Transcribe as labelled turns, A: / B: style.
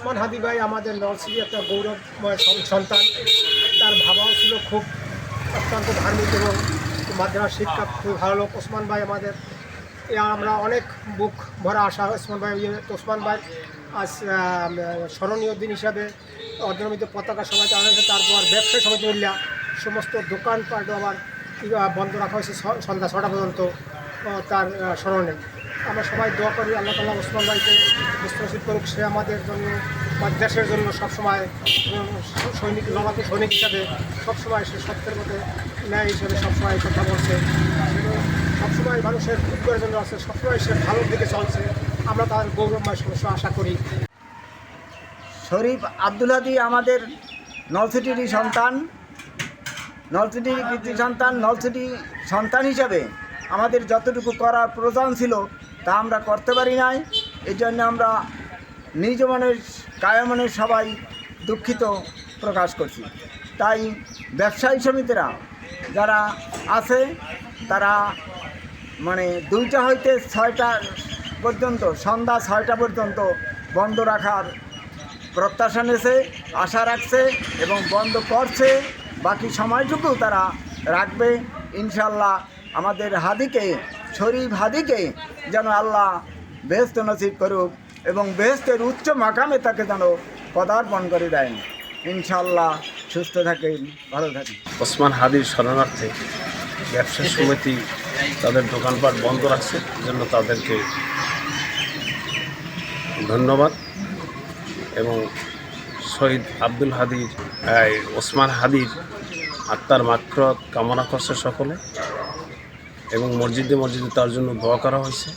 A: ওসমান হাদি ভাই আমাদের নরসিংদী একটা গৌরবময় সন্তান। তার বাবাও ছিল খুব অত্যন্ত ধার্মিক এবং মাদ্রাসা শিক্ষা খুব ভালো লোক। ওসমান ভাই আমাদের আমরা অনেক বুক ভরা আশা ওসমান ভাই ওসমান ভাই আজ স্মরণীয় দিন হিসাবে অর্ধনমিত পতাকা সমাজ হয়েছে। তারপর ব্যবসায়ী সমিতি মিল্লা সমস্ত দোকানপাট আবার বন্ধ রাখা হয়েছে সন্ধ্যা 6টা পর্যন্ত তার স্মরণে। আমরা সবাই দোয়া করি আল্লাহ তাআলা ওসমান ভাইকে বিস্তৃত করুক। সে আমাদের জন্য বা দেশের জন্য সবসময় সৈনিক লড়াকু সৈনিক হিসাবে সবসময় সে সত্যের মধ্যে ন্যায় হিসেবে সবসময় কথা বলছে, সবসময় মানুষের উপকারের জন্য আছে, সবসময় সে ভালোর দিকে চলছে। আমরা তার গৌরবময় সমস্যা আশা করি।
B: শরীফ আব্দুল হাদি আমাদের নলছিটিরই সন্তান, নলছিটির কৃতি সন্তান। নলছিটি সন্তান হিসাবে আমাদের যতটুকু করার প্রয়োজন ছিল তা আমরা করতে পারি নাই। এই জন্য আমরা নিজ মনের কায়মনের সবাই দুঃখিত প্রকাশ করছি। তাই ব্যবসায়ী সমিতিরা যারা আছে তারা মানে 2টা হইতে 6টা পর্যন্ত, সন্ধ্যা 6টা পর্যন্ত বন্ধ রাখার প্রত্যাশা নিয়েছে, আশা রাখছে এবং বন্ধ করছে। বাকি সময়টুকু তারা রাখবে ইনশাল্লাহ। আমাদের হাদিকে, শরীফ হাদিকে যেন আল্লাহ বেহেশত নসিব করুক এবং বেহেশতের উচ্চ মাকামে তাকে যেন পদার্পণ করে দেন ইনশাল্লাহ। সুস্থ থাকেন, ভালো থাকেন।
C: ওসমান হাদির শরণার্থে ব্যবসা সমিতি তাদের দোকানপাট বন্ধ রাখছে, জন্য তাদেরকে ধন্যবাদ। এবং শহীদ আব্দুল হাদির ওসমান হাদির আত্মার মাগফিরাত কামনা করছে সকলে এবং মসজিদে মসজিদে তার জন্য দোয়া করা হয়েছে।